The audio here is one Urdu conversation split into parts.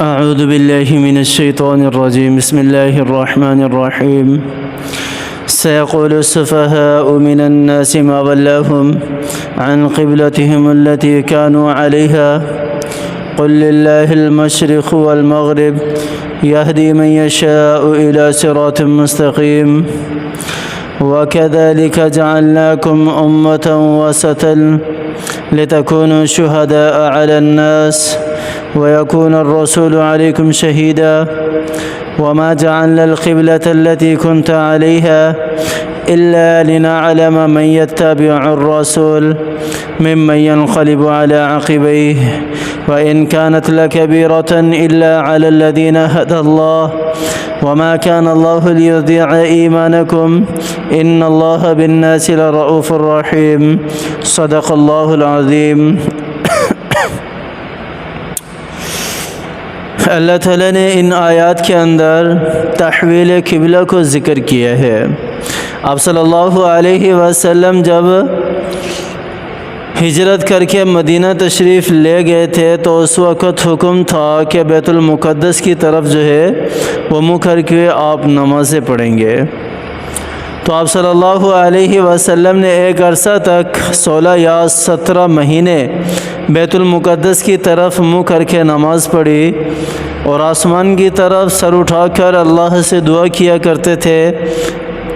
أعوذ بالله من الشيطان الرجيم بسم الله الرحمن الرحيم سيقول السفهاء من الناس ما ولاهم عن قبلتهم التي كانوا عليها قل لله المشرق والمغرب يهدي من يشاء إلى صراط مستقيم وكذلك جعلناكم أمة وسطا لتكونوا شهداء على الناس ويكون الرسول عليكم شهيدا وما جعلنا القبلة التي كنت عليها إلا لنعلم من يتبع الرسول ممن ينقلب على عقبيه وإن كانت لكبيرة إلا على الذين هدى الله وما كان الله ليضيع إيمانكم إن الله بالناس لرؤوف رحيم صدق الله العظيم۔ اللہ تعالیٰ نے ان آیات کے اندر تحویل قبلہ کو ذکر کیا ہے۔ آپ صلی اللہ علیہ وسلم جب ہجرت کر کے مدینہ تشریف لے گئے تھے تو اس وقت حکم تھا کہ بیت المقدس کی طرف جو ہے وہ منہ کر کے آپ نمازیں پڑھیں گے۔ تو آپ صلی اللہ علیہ وسلم نے ایک عرصہ تک 16 یا 17 مہینے بیت المقدس کی طرف منہ کر کے نماز پڑھی اور آسمان کی طرف سر اٹھا کر اللہ سے دعا کیا کرتے تھے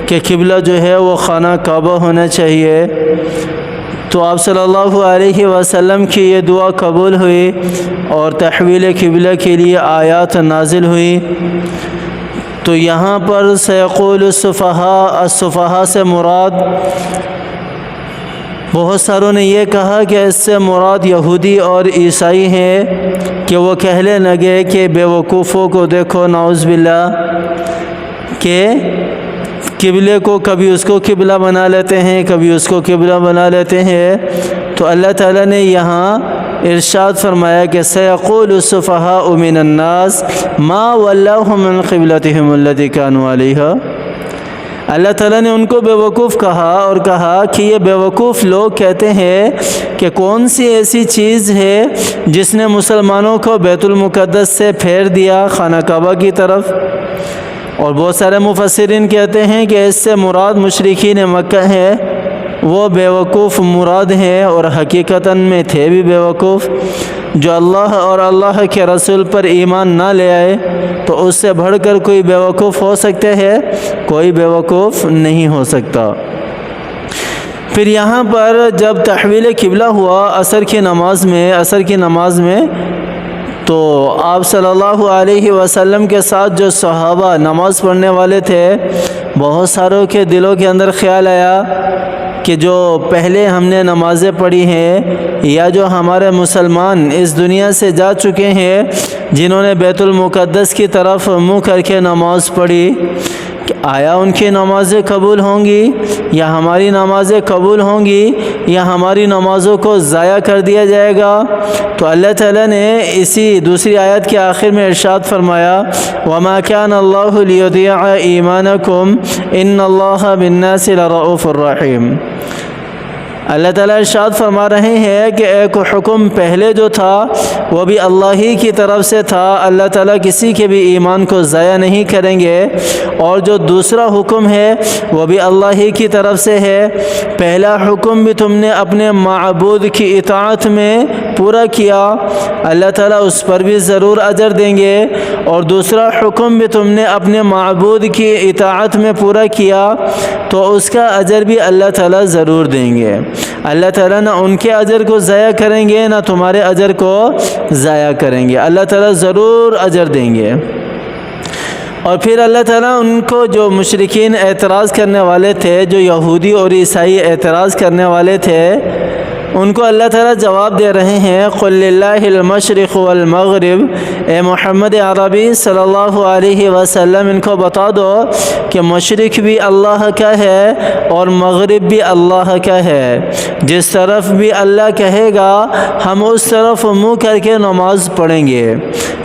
کہ قبلہ جو ہے وہ خانہ کعبہ ہونا چاہیے۔ تو آپ صلی اللہ علیہ وسلم کی یہ دعا قبول ہوئی اور تحویل قبلہ کے لیے آیات نازل ہوئی۔ تو یہاں پر سیقول السفہاء سے مراد بہت ساروں نے یہ کہا کہ اس سے مراد یہودی اور عیسائی ہیں کہ وہ کہنے لگے کہ بے وقوفوں کو دیکھو نعوذ باللہ کہ قبلے کو کبھی اس کو قبلہ بنا لیتے ہیں کبھی اس کو قبلہ بنا لیتے ہیں۔ تو اللہ تعالیٰ نے یہاں ارشاد فرمایا کہ سیقول السفہاء من الناس ما ولاهم من قبلتهم التي كانوا عليها۔ اللہ تعالیٰ نے ان کو بے وقوف کہا اور کہا کہ یہ بے وقوف لوگ کہتے ہیں کہ کون سی ایسی چیز ہے جس نے مسلمانوں کو بیت المقدس سے پھیر دیا خانہ کعبہ کی طرف۔ اور بہت سارے مفسرین کہتے ہیں کہ اس سے مراد مشرکین مکہ ہے، وہ بے وقوف مراد ہیں اور حقیقتاً میں تھے بھی بے وقوف، جو اللہ اور اللہ کے رسول پر ایمان نہ لے آئے۔ تو اس سے بڑھ کر کوئی بے وقوف ہو سکتے ہیں؟ کوئی بے وقوف نہیں ہو سکتا۔ پھر یہاں پر جب تحویل قبلہ ہوا عصر کی نماز میں تو آپ صلی اللہ علیہ وسلم کے ساتھ جو صحابہ نماز پڑھنے والے تھے بہت ساروں کے دلوں کے اندر خیال آیا کہ جو پہلے ہم نے نمازیں پڑھی ہیں یا جو ہمارے مسلمان اس دنیا سے جا چکے ہیں جنہوں نے بیت المقدس کی طرف منہ کر کے نماز پڑھی، کہ آیا ان کی نمازیں قبول ہوں گی یا ہماری نمازیں قبول ہوں گی یا ہماری نمازوں کو ضائع کر دیا جائے گا؟ تو اللہ تعالیٰ نے اسی دوسری آیت کے آخر میں ارشاد فرمایا وَمَا كَانَ اللَّهُ لِيُضِيعَ إِيمَانَكُمْ إِنَّ اللَّهَ بِالنَّاسِ لَرَؤُوفٌ رَحِيمٌ۔ اللہ تعالیٰ ارشاد فرما رہے ہیں کہ ایک حکم پہلے جو تھا وہ بھی اللہ ہی کی طرف سے تھا، اللہ تعالیٰ کسی کے بھی ایمان کو ضائع نہیں کریں گے، اور جو دوسرا حکم ہے وہ بھی اللہ ہی کی طرف سے ہے۔ پہلا حکم بھی تم نے اپنے معبود کی اطاعت میں پورا کیا، اللہ تعالیٰ اس پر بھی ضرور اجر دیں گے، اور دوسرا حکم بھی تم نے اپنے معبود کی اطاعت میں پورا کیا تو اس کا اجر بھی اللہ تعالیٰ ضرور دیں گے۔ اللہ تعالیٰ نہ ان کے اجر کو ضائع کریں گے نہ تمہارے اجر کو ضائع کریں گے، اللہ تعالیٰ ضرور اجر دیں گے۔ اور پھر اللہ تعالیٰ ان کو جو مشرکین اعتراض کرنے والے تھے، جو یہودی اور عیسائی اعتراض کرنے والے تھے، ان کو اللہ تعالیٰ جواب دے رہے ہیں قل للہ المشرق والمغرب۔ اے محمد عربی صلی اللہ علیہ وسلم ان کو بتا دو کہ مشرق بھی اللہ کا ہے اور مغرب بھی اللہ کا ہے، جس طرف بھی اللہ کہے گا ہم اس طرف منہ کر کے نماز پڑھیں گے۔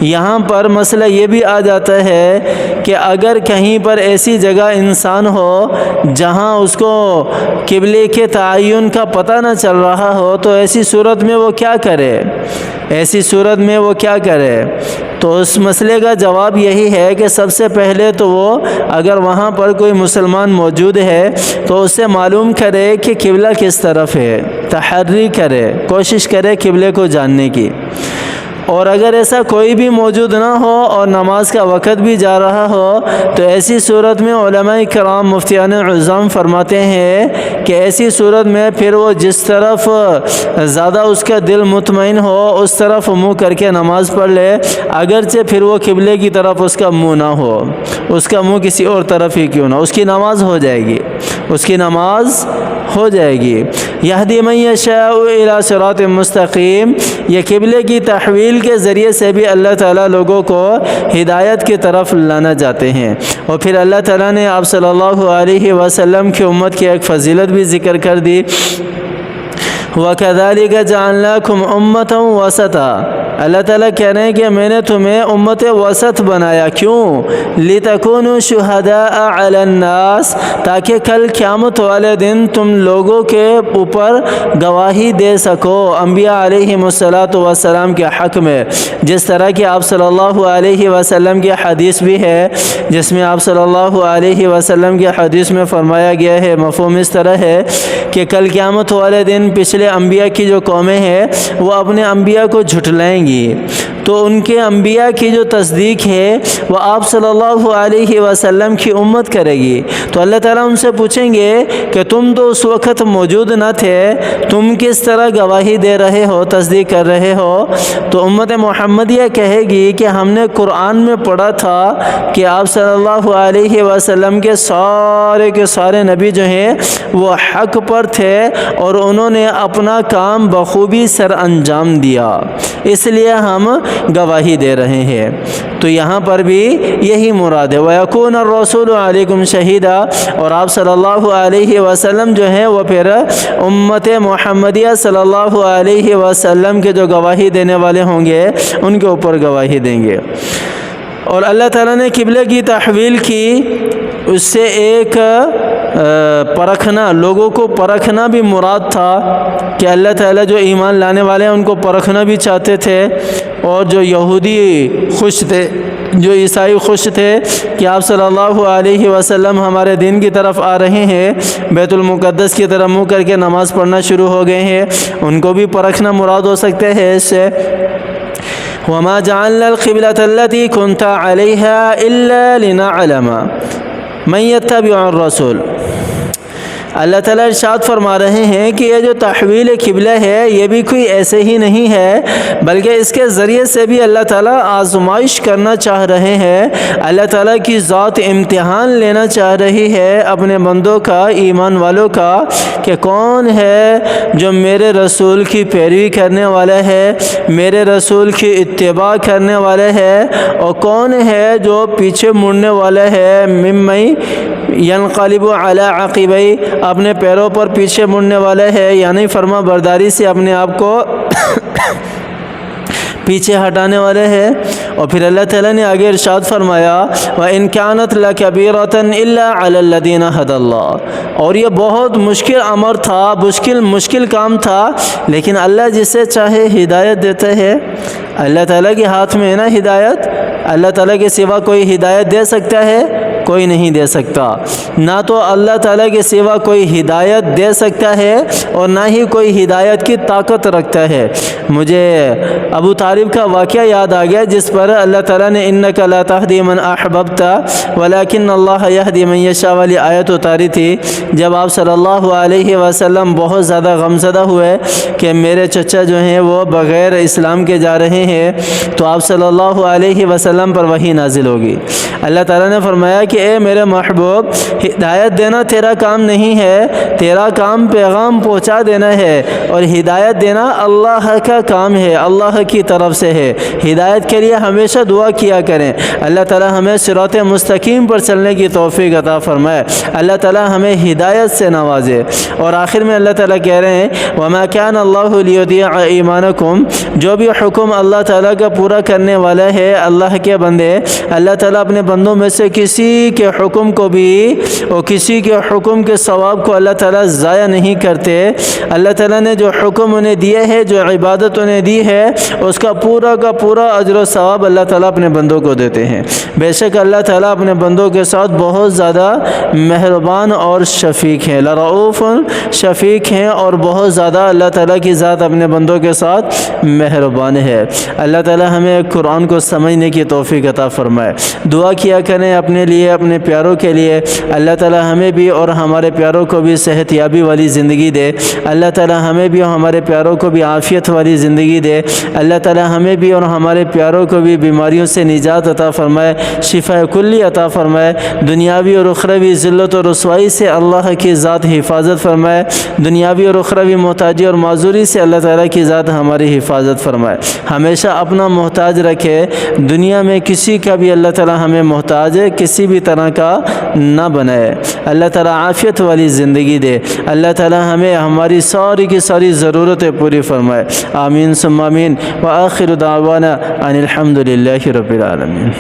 یہاں پر مسئلہ یہ بھی آ جاتا ہے کہ اگر کہیں پر ایسی جگہ انسان ہو جہاں اس کو قبلے کے تعین کا پتہ نہ چل رہا ہو تو ایسی صورت میں وہ کیا کرے؟ ایسی صورت میں وہ کیا کرے؟ تو اس مسئلے کا جواب یہی ہے کہ سب سے پہلے تو وہ اگر وہاں پر کوئی مسلمان موجود ہے تو اس سے معلوم کرے کہ قبلہ کس طرف ہے، تحری کرے، کوشش کرے قبلے کو جاننے کی۔ اور اگر ایسا کوئی بھی موجود نہ ہو اور نماز کا وقت بھی جا رہا ہو تو ایسی صورت میں علماء کرام مفتیان اعظم فرماتے ہیں کہ ایسی صورت میں پھر وہ جس طرف زیادہ اس کا دل مطمئن ہو اس طرف منہ کر کے نماز پڑھ لے، اگرچہ پھر وہ قبلے کی طرف اس کا منہ نہ ہو، اس کا منہ کسی اور طرف ہی کیوں نہ، اس کی نماز ہو جائے گی، اس کی نماز ہو جائے گی۔ یہدی من یشاء الی صراط مستقیم، یہ قبلے کی تحویل کے ذریعے سے بھی اللہ تعالیٰ لوگوں کو ہدایت کی طرف لانا چاہتے ہیں۔ اور پھر اللہ تعالیٰ نے آپ صلی اللہ علیہ وسلم کی امت کی ایک فضیلت بھی ذکر کر دی، وَكَذَلِكَ جَعَلْنَاكُمْ أُمَّةً وَسَطًا، اللہ تعالیٰ کہہ رہے ہیں کہ میں نے تمہیں امت وسط بنایا، کیوں؟ لِتَكُونُوا شُهَدَاءَ عَلَى النَّاسِ، تاکہ کل قیامت والے دن تم لوگوں کے اوپر گواہی دے سکو انبیاء علیہم السلام کے حق میں، جس طرح کہ آپ صلی اللہ علیہ وسلم کی حدیث بھی ہے، جس میں آپ صلی اللہ علیہ وسلم کی حدیث میں فرمایا گیا ہے، مفہوم اس طرح ہے کہ کل قیامت والے دن پچھلے انبیاء کی جو قومیں ہیں وہ اپنے انبیاء کو جھٹلائیں گی، تو ان کے انبیاء کی جو تصدیق ہے وہ آپ صلی اللہ علیہ وسلم کی امت کرے گی۔ تو اللہ تعالیٰ ان سے پوچھیں گے کہ تم تو اس وقت موجود نہ تھے، تم کس طرح گواہی دے رہے ہو، تصدیق کر رہے ہو؟ تو امت محمدیہ کہے گی کہ ہم نے قرآن میں پڑھا تھا کہ آپ صلی اللہ علیہ وسلم کے سارے نبی جو ہیں وہ حق پر تھے اور انہوں نے اپنا کام بخوبی سر انجام دیا، اس لیے ہم گواہی دے رہے ہیں۔ تو یہاں پر بھی یہی مراد ہے، وَيَكُونَ الرَّسُولُ عَلَيْكُمْ شَهِيدًا، اور آپ صلی اللہ علیہ وسلم جو ہیں وہ پھر امت محمدیہ صلی اللہ علیہ وسلم کے جو گواہی دینے والے ہوں گے ان کے اوپر گواہی دیں گے۔ اور اللہ تعالیٰ نے قبلے کی تحویل کی، اس سے ایک پرکھنا، لوگوں کو پرکھنا بھی مراد تھا کہ اللہ تعالیٰ جو ایمان لانے والے ہیں ان کو پرکھنا بھی چاہتے تھے، اور جو یہودی خوش تھے، جو عیسائی خوش تھے کہ آپ صلی اللہ علیہ وسلم ہمارے دین کی طرف آ رہے ہیں، بیت المقدس کی طرف منہ کر کے نماز پڑھنا شروع ہو گئے ہیں، ان کو بھی پرکھنا مراد ہو سکتے ہیں اس سے۔ وَمَا جَعَلْنَا الْقِبْلَةَ الَّتِي كُنْتَ عَلَيْهَا إِلَّا لِنَعْلَمَ مَن يَتَّبِعُ الرَّسُولَ، اللہ تعالیٰ ارشاد فرما رہے ہیں کہ یہ جو تحویل قبلہ ہے یہ بھی کوئی ایسے ہی نہیں ہے، بلکہ اس کے ذریعے سے بھی اللہ تعالیٰ آزمائش کرنا چاہ رہے ہیں، اللہ تعالیٰ کی ذات امتحان لینا چاہ رہی ہے اپنے بندوں کا، ایمان والوں کا، کہ کون ہے جو میرے رسول کی پیروی کرنے والا ہے، میرے رسول کی اتباع کرنے والا ہے، اور کون ہے جو پیچھے مڑنے والا ہے، ممن ینقلب علی عقبیہ، اپنے پیروں پر پیچھے مڑنے والا ہے، یعنی فرما برداری سے اپنے آپ کو پیچھے ہٹانے والے ہیں۔ اور پھر اللہ تعالیٰ نے آگے ارشاد فرمایا وَإِن كَانَتْ لَكَبِيرَةً إِلَّا عَلَى الَّذِينَ هَدَى اللَّهُ، اور یہ بہت مشکل امر تھا، مشکل کام تھا، لیکن اللہ جسے چاہے ہدایت دیتا ہے۔ اللہ تعالیٰ کے ہاتھ میں ہے نا ہدایت، اللہ تعالیٰ کے سوا کوئی ہدایت دے سکتا ہے؟ کوئی نہیں دے سکتا، نہ تو اللہ تعالیٰ کے سوا کوئی ہدایت دے سکتا ہے اور نہ ہی کوئی ہدایت کی طاقت رکھتا ہے۔ مجھے ابو طالب کا واقعہ یاد آ گیا جس پر اللہ تعالیٰ نے اِنَّكَ لَا تَهْدِي مَنْ أَحْبَبْتَ وَلَكِنَّ اللَّهَ يَهْدِي مَنْ يَشَاءُ والی آیت اتاری تھی، جب آپ صلی اللہ علیہ وسلم بہت زیادہ غمزدہ ہوئے کہ میرے چچا جو ہیں وہ بغیر اسلام کے جا رہے ہیں، تو آپ صلی اللہ علیہ وسلم پر وحی نازل ہوگی۔ اللہ تعالیٰ نے فرمایا کہ اے میرے محبوب، ہدایت دینا تیرا کام نہیں ہے، تیرا کام پیغام پہنچا دینا ہے، اور ہدایت دینا اللہ کا کام ہے، اللہ کی طرف سے ہے۔ ہدایت کے لیے ہمیشہ دعا کیا کریں، اللہ تعالیٰ ہمیں صراط مستقیم پر چلنے کی توفیق عطا فرمائے، اللہ تعالیٰ ہمیں ہدایت سے نوازے۔ اور آخر میں اللہ تعالیٰ کہہ رہے ہیں وَمَا كَانَ اللَّهُ لِيُضِيعَ إِيمَانَكُمْ، جو بھی حکم اللہ تعالیٰ کا پورا کرنے والا ہے اللہ کے بندے، اللہ تعالیٰ اپنے بندوں میں سے کسی کے حکم کو بھی اور کسی کے حکم کے ثواب کو اللہ تعالیٰ ضائع نہیں کرتے۔ اللہ تعالیٰ نے جو حکم انہیں دیے ہے، جو عبادت انہیں دی ہے، اس کا پورا اجر و ثواب اللہ تعالیٰ اپنے بندوں کو دیتے ہیں۔ بے شک اللہ تعالیٰ اپنے بندوں کے ساتھ بہت زیادہ مہربان اور شفیق ہیں، لرؤوف شفیق ہیں، اور بہت زیادہ اللہ تعالیٰ کی ذات اپنے بندوں کے ساتھ مہربان ہے۔ اللہ تعالیٰ ہمیں قرآن کو سمجھنے کی توفیق عطا فرمائے۔ دعا کیا کریں اپنے لیے، اپنے پیاروں کے لیے، اللہ تعالیٰ ہمیں بھی اور ہمارے پیاروں کو بھی صحت یابی والی زندگی دے۔ اللہ تعالیٰ ہمیں بھی اور ہمارے پیاروں کو بھی عافیت والی زندگی دے۔ اللہ تعالیٰ ہمیں بھی اور ہمارے پیاروں کو بھی بیماریوں سے نجات عطا فرمائے، شفا کلی عطا فرمائے، دنیاوی اور اخروی ذلت و رسوائی سے اللہ کی ذات حفاظت فرمائے، دنیاوی اور اخروی محتاجی اور معذوری سے اللہ تعالیٰ کی ذات ہماری حفاظت فرمائے۔ ہمیشہ اپنا محتاج رکھے، دنیا میں کسی کا بھی اللہ تعالیٰ ہمیں محتاج کسی بھی طرح کا نہ بنائے۔ اللہ تعالیٰ عافیت والی زندگی دے۔ اللہ تعالیٰ ہمیں ہماری ساری کی ساری ضرورتیں پوری فرمائے۔ آمین ثم آمین۔ وآخر دعوانا ان الحمد للہ رب العالمین۔